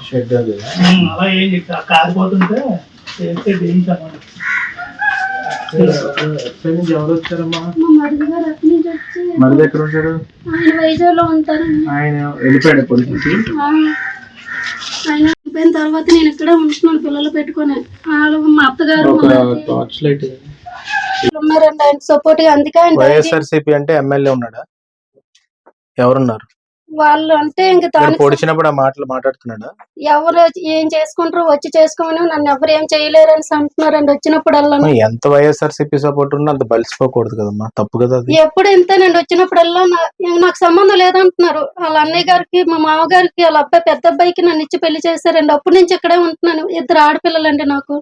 Shed అది అలా ఏం కారిపోతుంటే ఎక్కడి నుంచి ఎవరు వచ్చారమ్మా? మరిది ఎక్కడ ఉంటాడు? ఆయన వైజాగ్ లో ఉంటారు. ఆయన వెళ్ళిపోయాడు పొలిటికి. ఆయన వెళ్ళిపోయిన తర్వాత నేను ఇక్కడ ఉంటున్నాను పిల్లలు పెట్టుకుని. వాళ్ళు మా అత్తగారు టార్చ్ లైట్ ఉన్నారండి ఆయన సపోర్ట్ గా. అందుకే ఆయన వైఎస్ఆర్సీపీ అంటే ఎమ్మెల్యే ఉన్నాడా? ఎవరున్నారు వాళ్ళు అంటే ఇంకా దానికి పొడిచినప్పుడు ఆ మాటలు మాట్లాడుతున్నాడా? ఎవరు ఏం చేసుకుంటారు వచ్చి చేసుకోమని నన్ను ఎవరు ఏం చేయలేరని అంటున్నారండి. వచ్చినప్పుడల్లా ఎంత వైఎస్ఆర్సీపీ సపోర్ట్ ఉన్నా అంత బలిసిపోకూడదు కదమ్మా, తప్పు కదా అది. ఎప్పుడు ఇంతేనండి. వచ్చినప్పుడల్లా నాకు సంబంధం లేదంటున్నారు. వాళ్ళ అన్నయ్య గారికి మా మామగారికి వాళ్ళ అబ్బాయి పెద్ద అబ్బాయికి నన్ను ఇచ్చి పెళ్లి చేశారండి. అప్పటి నుంచి ఇక్కడే ఉంటున్నాను. 2 ఆడపిల్లలండి నాకు.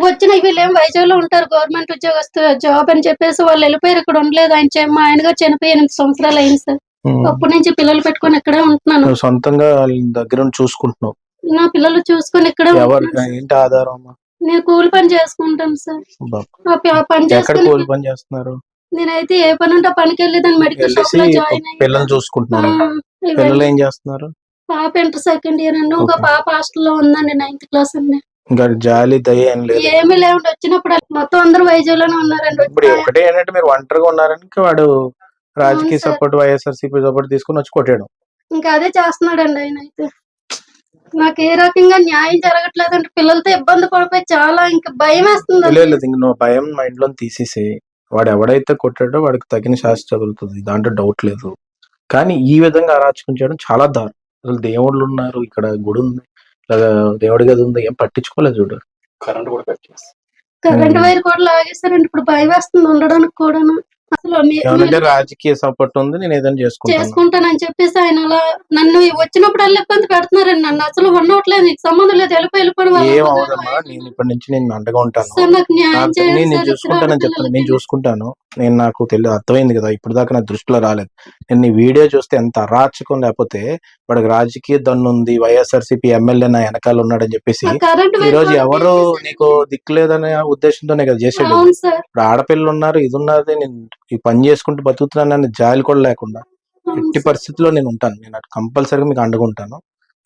వచ్చిన వీళ్ళేం వైజాగ్ లో ఉంటారు, గవర్నమెంట్ ఉద్యోగస్తు జాబ్ అని చెప్పేసి వాళ్ళు వెళ్ళిపోయారు. ఇక్కడ ఉండలేదు. మా ఆయన గారు చనిపోయి 8 సంవత్సరాలు అయింది సార్. అప్పటి నుంచి పిల్లలు పెట్టుకొని ఇక్కడే ఉంటున్నాను. సొంతంగా దగ్గర చూసుకుంటున్నావు? నా పిల్లలు చూసుకొని ఇక్కడే ఏంటి ఆధారం? నేను కూలి పని చేసుకుంటాను సార్. పని కూలి పని చేస్తున్నారు? నేనైతే ఏ పని ఉంటే పనికి వెళ్ళేదాన్ని. మెడికల్ షాప్ లో జాయిన్ అయ్యి పిల్లలు చూసుకుంటున్నాను. పిల్లలు ఏం చేస్తున్నారు? పాప ఇంటర్ సెకండ్ ఇయర్ అండి. ఒక పాప హాస్టల్లో ఉందండి 9th క్లాస్ అండి. ఇంకా జాలి దయ ఏమీ లేవండి. వచ్చినప్పుడు మొత్తం అందరూ వైజాగ్ లోనే ఉన్నారండి. ఇప్పుడు ఒకటే ఏంటంటే మీరు ఒంటరిగా ఉన్నారని వాడు రాజకీయ సపోర్ట్ వైఎస్ఆర్సీపీ సపోర్ట్ తీసుకుని వచ్చి కొట్టాడు. ఇంకా అదే చేస్తున్నాడండి ఆయన. అయితే నాకు ఏ రకంగా న్యాయం జరగట్లేదంటే పిల్లలతో ఇబ్బంది పడిపోయి చాలా ఇంకా భయం వేస్తుంది. లేదు ఇంక నువ్వు భయం మైండ్ లో తీసేసి వాడు ఎవడైతే కొట్టాడో వాడికి తగిన శాస్త్ర చదువుతుంది, దాంట్లో డౌట్ లేదు. కానీ ఈ విధంగా అరాచకం చేయడం చాలా దారుణం. అసలు దేవుళ్ళు ఉన్నారు, ఇక్కడ గుడి ఉంది, దేవుడి గది ఉంది, ఏం పట్టించుకోలేదు. చూడు కరెంట్ కూడా పెట్టేసి కరెంట్ వైర్ కూడా లాగేస్తారండి. ఇప్పుడు భయం వేస్తుంది ఉండడానికి కూడా. అసలు రాజకీయ సపోర్ట్ ఉంది, నేను ఏదైనా చేసుకుంటానని చెప్పేసి ఆయన అలా నన్ను వచ్చినప్పుడు ఇబ్బంది పెడుతున్నారండి. నన్ను అసలు ఉండవట్లేదు, నీకు సంబంధం లేదు, వెళ్ళిపోయిన ఏమవుదమ్మా, నేను ఇప్పటి నుంచి నేను అండగా ఉంటాను. నేను చూసుకుంటానని చెప్తాను. నేను చూసుకుంటాను. నేను నాకు అర్థమైంది కదా, ఇప్పుడు దాకా నా దృష్టిలో రాలేదు. నేను ఈ వీడియో చూస్తే ఎంత అరాచకం, లేకపోతే వాడికి రాజకీయ దన్ను ఉంది, వైఎస్ఆర్సీపీ ఎమ్మెల్యే నా వెనకాల ఉన్నాడని చెప్పేసి ఈ రోజు ఎవరు నీకు దిక్కులేదనే ఉద్దేశంతోనే కదా చేసాడు. ఇప్పుడు ఆడపిల్లలు ఉన్నారు, ఇది ఉన్నది, నేను ఈ పని చేసుకుంటూ బతుకుతున్నానని జాలి కూడా లేకుండా ఎట్టి పరిస్థితిలో నేను ఉంటాను. నేను కంపల్సరీగా మీకు అండగా ఉంటాను.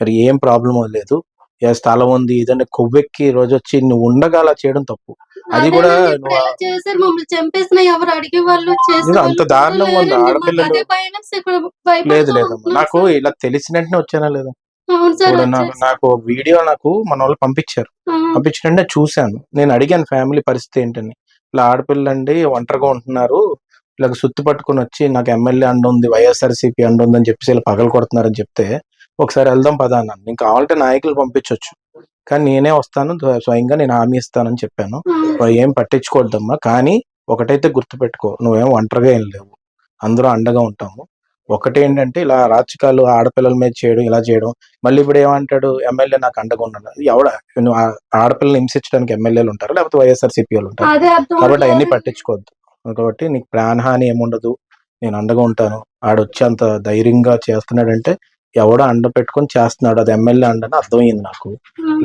మరి ఏం ప్రాబ్లం లేదు. ఏ స్థలం ఉంది, ఇదంటే కొవ్వెక్కి రోజు వచ్చి నువ్వు ఉండగా అలా చేయడం తప్పు. అది కూడా అంత దారుణంగా ఉంది. ఆడపిల్లలు లేదు లేదమ్మా, నాకు ఇలా తెలిసిన వెంటనే వచ్చానా లేదా, నాకు వీడియో మన వాళ్ళు పంపించినట్టే చూశాను. నేను అడిగాను ఫ్యామిలీ పరిస్థితి ఏంటని. ఇలా ఆడపిల్లండి ఒంటరిగా ఉంటున్నారు, ఇలా సుత్తి పట్టుకుని వచ్చి నాకు ఎమ్మెల్యే అండ ఉంది, వైఎస్ఆర్సీపీ అండ ఉందని చెప్పేసి ఇలా పగలు కొడుతున్నారని చెప్తే ఒకసారి వెళ్దాం పదా అన్నాను. నేను కావాలంటే నాయకులు పంపించవచ్చు, కానీ నేనే వస్తాను స్వయంగా, నేను హామీ ఇస్తానని చెప్పాను. ఏం పట్టించుకోవద్దమ్మా, కానీ ఒకటైతే గుర్తుపెట్టుకో, నువ్వేం ఒంటరిగా ఏం లేవు, అందరూ అండగా ఉంటాము. ఒకటేంటంటే ఇలా రాజకీయాలు ఆడపిల్లల మీద చేయడం, ఇలా చేయడం. మళ్ళీ ఇప్పుడు ఏమంటాడు, ఎమ్మెల్యే నాకు అండగా ఉన్నాడు. ఎవడ నువ్వు ఆడపిల్లలు హింసించడానికి ఎమ్మెల్యేలు ఉంటారు, లేకపోతే వైఎస్ఆర్సీపీ వాళ్ళు ఉంటారు. కాబట్టి అవన్నీ పట్టించుకోవద్దు. కాబట్టి నీకు ప్రాణహాని ఏముండదు, నేను అండగా ఉంటాను. ఆడొచ్చి అంత ధైర్యంగా చేస్తున్నాడంటే ఎవడో అండ పెట్టుకొని చేస్తున్నాడు, అది ఎమ్మెల్యే అండని అర్థమైంది నాకు.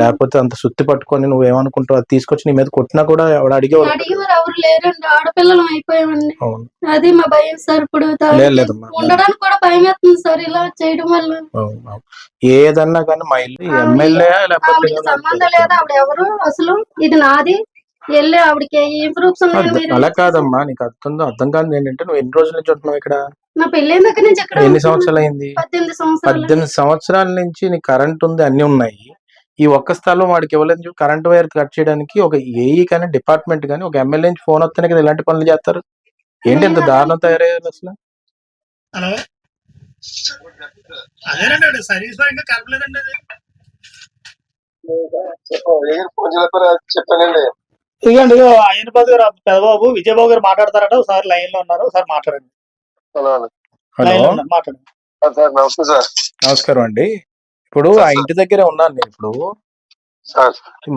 లేకపోతే అంత సుత్తి పట్టుకొని నువ్వేమనుకుంటావు, అది తీసుకొచ్చి నీ మీద కొట్టినా కూడా ఎవడు అడిగేవారు ఎవరు లేరండి. ఆడపిల్లలు అయిపోయామండి. అది మా భయం సార్. ఇప్పుడు ఉండడానికి కూడా భయం వేస్తుంది సార్ ఇలా చేయడం వల్ల. ఏదన్నా కానీ మా ఇల్లు ఎమ్మెల్యే లేకపోతే సంబంధం లేదా, ఆవిడ ఎవరు అసలు, ఇది నాది, వెళ్ళి ఆవిడకి ఏం ప్రూఫ్స్ ఉన్నాయి. అలా కాదమ్మా, నీకు అర్థం కాదు ఏంటంటే, నువ్వు ఎన్ని రోజుల నుంచి ఉంటున్నావు ఇక్కడ? నా పెళ్ళైన దగ్గర నుంచి ఎన్ని సంవత్సరాలు అయింది? 18 సంవత్సరాల నుంచి నీకు కరెంట్ ఉంది, అన్ని ఉన్నాయి. ఈ ఒక్క స్థలం వాడికి ఇవ్వలేదు. కరెంట్ వైర్ కట్ చేయడానికి ఒక ఏఈ కానీ డిపార్ట్మెంట్ కానీ ఒక ఎమ్మెల్యే నుంచి ఫోన్ వస్తేనే కదా ఇలాంటి పనులు చేస్తారు. ఏంటి ఎంత దారుణం తయారయ్యారు అసలు? ఇదిగండి అయ్యనపాతి గారు, పెదబాబు విజయబాబు గారు మాట్లాడతారట. ఒకసారి లైన్ లో ఉన్నారు, ఒకసారి మాట్లాడండి. నమస్కారం అండి. ఇప్పుడు ఆ ఇంటి దగ్గరే ఉన్నాను నేను. ఇప్పుడు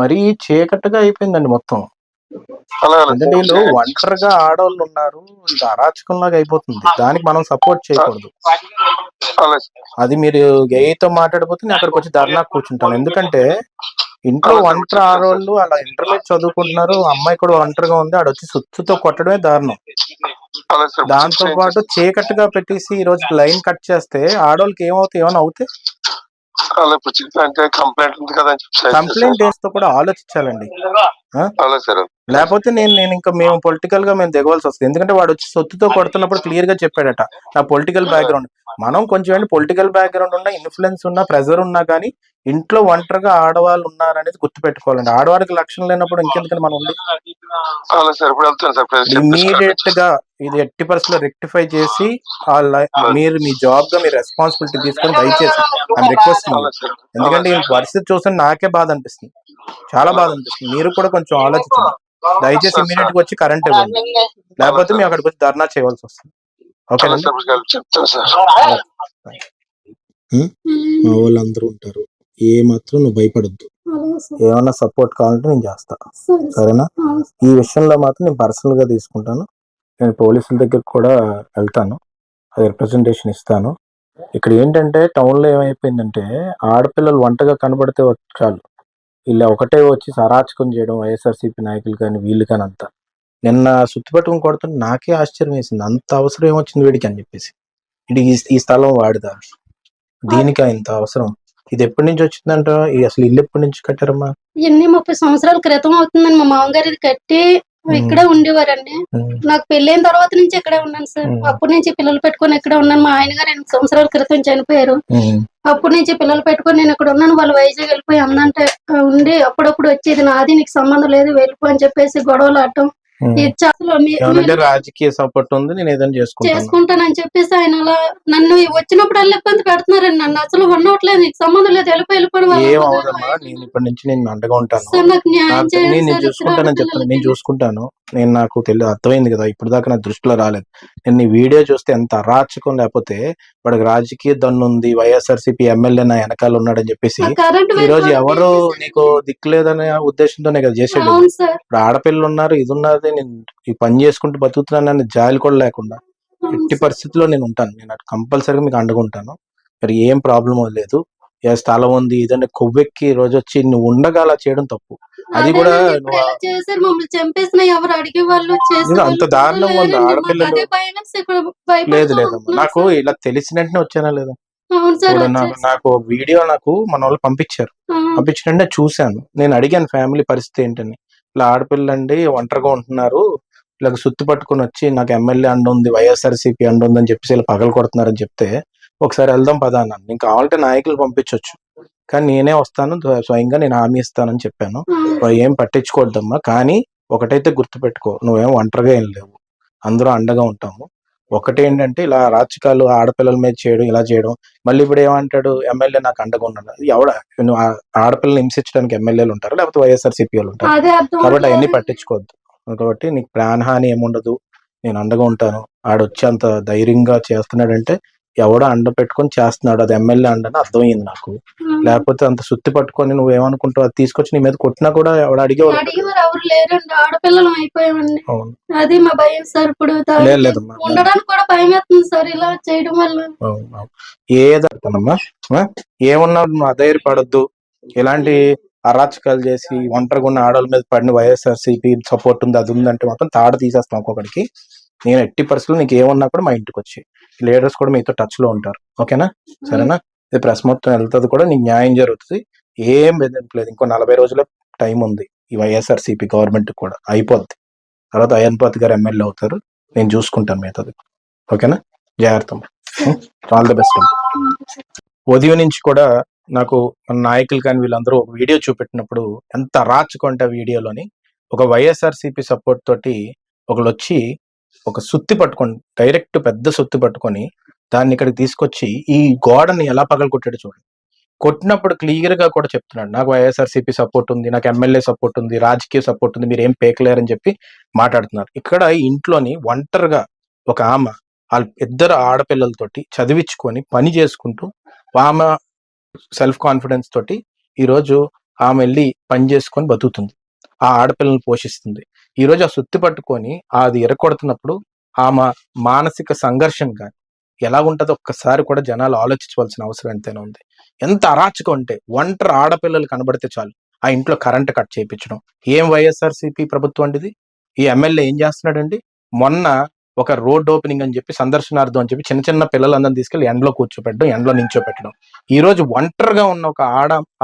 మరీ చీకట్టుగా అయిపోయిందండి మొత్తం. అంటే వీళ్ళు ఒంటరిగా ఆడవాళ్ళు ఉన్నారు, ఇది అరాచకంలాగా అయిపోతుంది. దానికి మనం సపోర్ట్ చేయకూడదు. అది మీరు ఏతో మాట్లాడిపోతే నేను అక్కడికి వచ్చి ధర్నా కూర్చుంటాను. ఎందుకంటే ఇంట్లో ఒంటరి ఆడవాళ్ళు అలా ఇంటర్మీడియట్ చదువుకుంటున్నారు, అమ్మాయి కూడా ఒంటరిగా ఉంది, ఆడొచ్చి సుత్తుతో కొట్టడమే దారుణం. దాంతో పాటు చీకట్టుగా పెట్టేసి ఈ రోజు లైన్ కట్ చేస్తే ఆడోళ్ళకి ఏమవుతాయి, ఏమైనా అవుతాయి? కంప్లైంట్ వేస్తూ కూడా ఆలోచించాలండి. లేకపోతే నేను ఇంకా మేము పొలిటికల్ గా మేము దిగవలసి వస్తుంది. ఎందుకంటే వాడు వచ్చి సొత్తుతో కొడుతున్నప్పుడు క్లియర్ గా చెప్పాడట నా పొలిటికల్ బ్యాక్గ్రౌండ్. మనం కొంచెం పొలిటికల్ బ్యాక్గ్రౌండ్ ఉన్నా, ఇన్ఫ్లుయెన్స్ ఉన్నా, ప్రెజర్ ఉన్నా కానీ ఇంట్లో ఒంటరిగా ఆడవాళ్ళు ఉన్నారనేది గుర్తుపెట్టుకోవాలండి. ఆడవారికి లక్షణం లేనప్పుడు ఇంకెందుకని మనం ఉండి ఇమీడియట్ గా ఇది ఎట్టి పరిస్థితుల్లో రెక్టిఫై చేసి మీరు మీ జాబ్ గా మీరు రెస్పాన్సిబిలిటీ తీసుకొని దయచేసి ఐఎమ్ రిక్వెస్టింగ్. ఎందుకంటే ఈ పరిస్థితి చూస్తే నాకే బాధ అనిపిస్తుంది, చాలా బాధ అనిపిస్తుంది. మీరు కూడా కొంచెం ఆలోచించండి. దయచేసి ఇమీడియట్ గా వచ్చి కరెంట్ ఇవ్వండి, లేకపోతే మేము అక్కడికి వచ్చి ధర్నా చేయవలసి వస్తుంది. ఓకేనండి. మా వాళ్ళందరూ ఉంటారు, ఏ మాత్రం నువ్వు భయపడొద్దు. ఏమన్నా సపోర్ట్ కావాలంటే నేను చేస్తా, సరేనా? ఈ విషయంలో మాత్రం నేను పర్సనల్ గా తీసుకుంటాను. నేను పోలీసుల దగ్గర కూడా వెళ్తాను, అది రిప్రజెంటేషన్ ఇస్తాను. ఇక్కడ ఏంటంటే టౌన్ లో ఏమైపోయిందంటే ఆడపిల్లలు వంటగా కనబడితే చాలు ఇలా ఒకటే వచ్చి అరాచకం చేయడం, వైఎస్ఆర్సీపీ నాయకులు కానీ వీళ్ళు కానీ అంతా. నిన్న సుత్తిపట్టుకుని కొడుతుంటే నాకే ఆశ్చర్యం వేసింది, అంత అవసరం ఏమొచ్చింది వీడికి అని చెప్పేసి. ఇది ఈ స్థలం వాడిదా, దీనికి ఇంత అవసరం? ఇది ఎప్పటి నుంచి వచ్చిందంట? అసలు ఇల్లు ఎప్పటి నుంచి కట్టారమ్మా? ఎన్ని 30 సంవత్సరాల క్రితం అవుతుందండి. మా మామగారు ఇది కట్టి ఇక్కడే ఉండేవారండి. నాకు పెళ్ళైన తర్వాత నుంచి ఇక్కడే ఉన్నాను సార్. అప్పటి నుంచి పిల్లలు పెట్టుకొని ఇక్కడే ఉన్నాను. మా ఆయన గారు 8 సంవత్సరాల క్రితం చనిపోయారు. అప్పటి నుంచి పిల్లలు పెట్టుకొని నేను ఇక్కడ ఉన్నాను. వాళ్ళు వైజాగ్ వెళ్ళిపోయి అమ్మంటే ఉండి అప్పుడప్పుడు వచ్చేది, నాది నీకు సంబంధం లేదు వెళ్ళిపో అని చెప్పేసి గొడవలు ఆడటం. రాజకీయ సపోర్ట్ ఉంది, నేను ఏదైనా చేసుకుంటానని చెప్పేసి ఆయన అలా నన్ను వచ్చినప్పుడు అలా ఇబ్బంది పెడుతున్నారండి. నన్ను అసలు ఉండవట్లేదు, నీకు సంబంధం లేదు వెళ్ళిపోయి నేను ఇప్పటి నుంచి నేను అండగా ఉంటాను. నేను చూసుకుంటానని చెప్తాను, నేను చూసుకుంటాను. నేను నాకు తెలియదు, అర్థమైంది కదా, ఇప్పుడు దాకా నా దృష్టిలో రాలేదు. నేను ఈ వీడియో చూస్తే ఎంత అరాచకం, లేకపోతే వాడికి రాజకీయ దన్ను ఉంది, వైఎస్ఆర్సీపీ ఎమ్మెల్యే నా వెనకాల ఉన్నాడని చెప్పేసి ఈ రోజు ఎవరు నీకు దిక్కులేదనే ఉద్దేశంతోనే కదా చేసాడు. ఇప్పుడు ఆడపిల్లలు ఉన్నారు, ఇది ఉన్నది, నేను ఈ పని చేసుకుంటూ బతుకుతున్నానని జాలి కూడా లేకుండా ఎట్టి పరిస్థితుల్లో నేను ఉంటాను. నేను అటు కంపల్సరీగా మీకు అండగా ఉంటాను. మరి ఏం ప్రాబ్లం లేదు, ఏ స్థలం ఉంది ఇదంటే కొవ్వెక్కి రోజు వచ్చి నువ్వు ఉండగా అలా చేయడం తప్పు. అది కూడా అంత దారుణంగా ఉంది. ఆడపిల్లలు లేదు లేదమ్మా, నాకు ఇలా తెలిసిన వెంటనే వచ్చానా లేదా, నాకు వీడియో నాకు మన వాళ్ళు పంపించినట్టే చూశాను. నేను అడిగాను ఫ్యామిలీ పరిస్థితి ఏంటని. ఇలా ఆడపిల్లండి ఒంటరిగా ఉంటున్నారు, ఇలా సుత్తి పట్టుకుని వచ్చి నాకు ఎమ్మెల్యే అండ ఉంది, వైఎస్ఆర్సీపీ అండ ఉంది అని చెప్పేసి ఇలా పగలు కొడుతున్నారని చెప్తే ఒకసారి వెళ్దాం పదా అన్నాను. నేను కావాలంటే నాయకులు పంపించవచ్చు, కానీ నేనే వస్తాను స్వయంగా, నేను హామీ ఇస్తానని చెప్పాను. ఏం పట్టించుకోవద్దమ్మా, కానీ ఒకటైతే గుర్తుపెట్టుకో, నువ్వేం ఒంటరిగా ఏం లేవు, అందరూ అండగా ఉంటాము. ఒకటేంటంటే ఇలా రాజకీయాలు ఆడపిల్లల మీద చేయడం, ఇలా చేయడం. మళ్ళీ ఇప్పుడు ఏమంటాడు, ఎమ్మెల్యే నాకు అండగా ఉన్నాడు. ఎవడ నువ్వు ఆడపిల్లలు హింసించడానికి ఎమ్మెల్యేలు ఉంటారు, లేకపోతే వైఎస్ఆర్సీపీ వాళ్ళు ఉంటారు. కాబట్టి అవన్నీ పట్టించుకోవద్దు. కాబట్టి నీకు ప్రాణహాని ఏముండదు, నేను అండగా ఉంటాను. ఆడొచ్చి అంత ధైర్యంగా చేస్తున్నాడంటే ఎవడో అండ పెట్టుకొని చేస్తున్నాడు, అది ఎమ్మెల్యే అండని అర్థమైంది నాకు. లేకపోతే అంత సుత్తి పట్టుకొని నువ్వేమనుకుంటావు, అది తీసుకొచ్చి నీ మీద కొట్టినా కూడా ఎవడు అడిగేవారు ఎవరు లేరండి. ఆడపిల్లలు అయిపోయామండి, అది మా భయం సార్. ఇప్పుడు ఉండడానికి కూడా భయం వేస్తుంది సార్ ఇలా చేయడం వల్ల. ఏదమ్మా ఏమన్నా నువ్వు అధైర్యపడద్దు, ఇలాంటి అరాచకాలు చేసి ఒంటరిగా ఉన్న ఆడవాళ్ళ మీద పడిన వైఎస్ఆర్సీపీ సపోర్ట్ ఉంది, అది ఉందంటే మాత్రం తాడ తీసేస్తాం ఒక్కొక్కడికి. నేను ఎట్టి పరిస్థితులు నీకు ఏమన్నా కూడా మా ఇంటికి వచ్చి లీడర్స్ కూడా మీతో టచ్ లో ఉంటారు, ఓకేనా? సరేనా? ఇది ప్రెస్ మొత్తం వెళ్తుంది కూడా, నీకు న్యాయం జరుగుతుంది, ఏం బెదిరింపలేదు. ఇంకో 40 రోజుల టైం ఉంది ఈ వైఎస్ఆర్సీపీ గవర్నమెంట్ కూడా, అయిపోద్ది. తర్వాత అయ్యన్పాతి గారు ఎమ్మెల్యే అవుతారు, నేను చూసుకుంటాను మీతో, ఓకేనా? జాగ్రత్త, ఆల్ ది బెస్ట్. ఉదయం నుంచి కూడా నాకు మన నాయకులు కానీ వీళ్ళందరూ ఒక వీడియో చూపెట్టినప్పుడు ఎంత రాచుకుంటే వీడియోలోని ఒక వైఎస్ఆర్సీపీ సపోర్ట్ తోటి ఒకళ్ళు వచ్చి ఒక సుత్తి పట్టుకొని, డైరెక్ట్ పెద్ద సుత్తి పట్టుకొని దాన్ని ఇక్కడికి తీసుకొచ్చి ఈ గోడని ఎలా పగలగొట్టాడు చూడండి. కొట్టినప్పుడు క్లియర్ గా కూడా చెప్తున్నాడు, నాకు వైఎస్ఆర్సీపీ సపోర్ట్ ఉంది, నాకు ఎమ్మెల్యే సపోర్ట్ ఉంది, రాజకీయ సపోర్ట్ ఉంది, మీరు ఏం పేకలేరని చెప్పి మాట్లాడుతున్నారు. ఇక్కడ ఇంట్లోని ఒంటరిగా ఒక ఆమె వాళ్ళ 2 ఆడపిల్లలతోటి చదివించుకొని పని చేసుకుంటూ ఆమె సెల్ఫ్ కాన్ఫిడెన్స్ తోటి ఈరోజు ఆమె వెళ్ళి పని చేసుకొని బతుకుతుంది, ఆ ఆడపిల్లల్ని పోషిస్తుంది. ఈరోజు ఆ సుత్తి పట్టుకొని అది ఎరగొడుతున్నప్పుడు ఆమె మానసిక సంఘర్షణ కానీ ఎలా ఉంటుందో ఒక్కసారి కూడా జనాలు ఆలోచించవలసిన అవసరం ఎంతైనా ఉంది. ఎంత అరాచకం అంటే ఒంటరి ఆడపిల్లలు కనబడితే చాలు ఆ ఇంట్లో కరెంట్ కట్ చేయించడం. ఏం వైఎస్ఆర్సీపీ ప్రభుత్వం అండి ఇది? ఈ ఎమ్మెల్యే ఏం చేస్తున్నాడండి? మొన్న ఒక రోడ్ ఓపెనింగ్ అని చెప్పి సందర్శనార్థం అని చెప్పి చిన్న చిన్న పిల్లలందరినీ తీసుకెళ్లి ఎండలో కూర్చోపెట్టడం, ఎండలో నించోపెట్టడం. ఈ రోజు ఒంటరిగా ఉన్న ఒక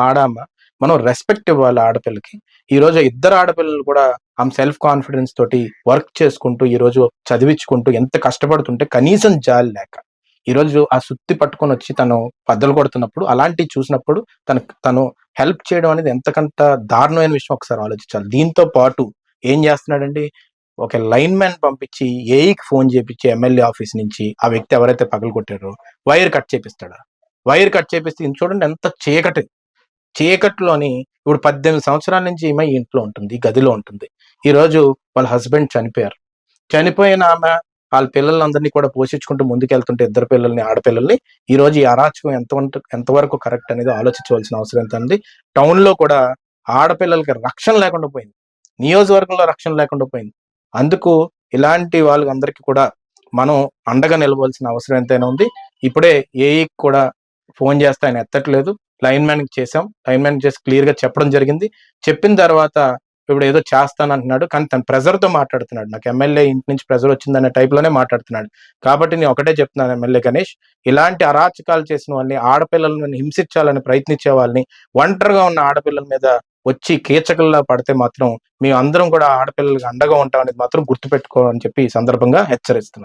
ఆడమ్మ మనం రెస్పెక్ట్ ఇవ్వాలి ఆడపిల్లకి. ఈ రోజు ఇద్దరు ఆడపిల్లలు కూడా ఆమె సెల్ఫ్ కాన్ఫిడెన్స్ తోటి వర్క్ చేసుకుంటూ ఈ రోజు చదివించుకుంటూ ఎంత కష్టపడుతుంటే కనీసం జాలి లేక ఈ రోజు ఆ సుత్తి పట్టుకొని వచ్చి తను బద్దలు కొడుతున్నప్పుడు, అలాంటివి చూసినప్పుడు తను హెల్ప్ చేయడం అనేది ఎంతకంత దారుణమైన విషయం ఒకసారి ఆలోచించాలి. దీంతో పాటు ఏం చేస్తున్నాడండి, ఒక లైన్ మ్యాన్ పంపించి ఏఈకి ఫోన్ చేపించి ఎమ్మెల్యే ఆఫీస్ నుంచి ఆ వ్యక్తి ఎవరైతే పగలు కొట్టారో వైర్ కట్ చేపిస్తాడు. వైర్ కట్ చేపిస్తే చూడండి ఎంత చీకట్లోని ఇప్పుడు 18 సంవత్సరాల నుంచి ఈమె ఇంట్లో ఉంటుంది, గదిలో ఉంటుంది. ఈ రోజు వాళ్ళ హస్బెండ్ చనిపోయిన ఆమె వాళ్ళ పిల్లలందరినీ కూడా పోషించుకుంటూ ముందుకెళ్తుంటే ఇద్దరు పిల్లల్ని, ఆడపిల్లల్ని, ఈ రోజు ఈ అరాచకం ఎంతవరకు కరెక్ట్ అనేది ఆలోచించవలసిన అవసరం ఎంత ఉంది. టౌన్ లో కూడా ఆడపిల్లలకి రక్షణ లేకుండా పోయింది, నియోజకవర్గంలో రక్షణ లేకుండా పోయింది. అందుకు ఇలాంటి వాళ్ళందరికీ కూడా మనం అండగా నిలవలసిన అవసరం ఎంతైనా ఉంది. ఇప్పుడే ఏఈకి కూడా ఫోన్ చేస్తే ఆయన ఎత్తట్లేదు. లైన్ మ్యాన్కి చేసాం, లైన్ మ్యాన్ చేసి క్లియర్ గా చెప్పడం జరిగింది. చెప్పిన తర్వాత ఇప్పుడు ఏదో చేస్తానంటున్నాడు, కానీ తన ప్రెజర్తో మాట్లాడుతున్నాడు. నాకు ఎమ్మెల్యే ఇంటి నుంచి ప్రెజర్ వచ్చిందనే టైప్ లోనే మాట్లాడుతున్నాడు. కాబట్టి నేను ఒకటే చెప్తున్నాను, ఎమ్మెల్యే గణేష్, ఇలాంటి అరాచకాలు చేసిన వాళ్ళని, ఆడపిల్లలను హింసించాలని ప్రయత్నించే వాళ్ళని, ఒంటరిగా ఉన్న ఆడపిల్లల మీద వచ్చి కీచకల్లా పడితే మాత్రం మేము అందరం కూడా ఆడపిల్లలకి అండగా ఉంటాం అనేది మాత్రం గుర్తుపెట్టుకోవాలని చెప్పి ఈ సందర్భంగా హెచ్చరిస్తున్నాం.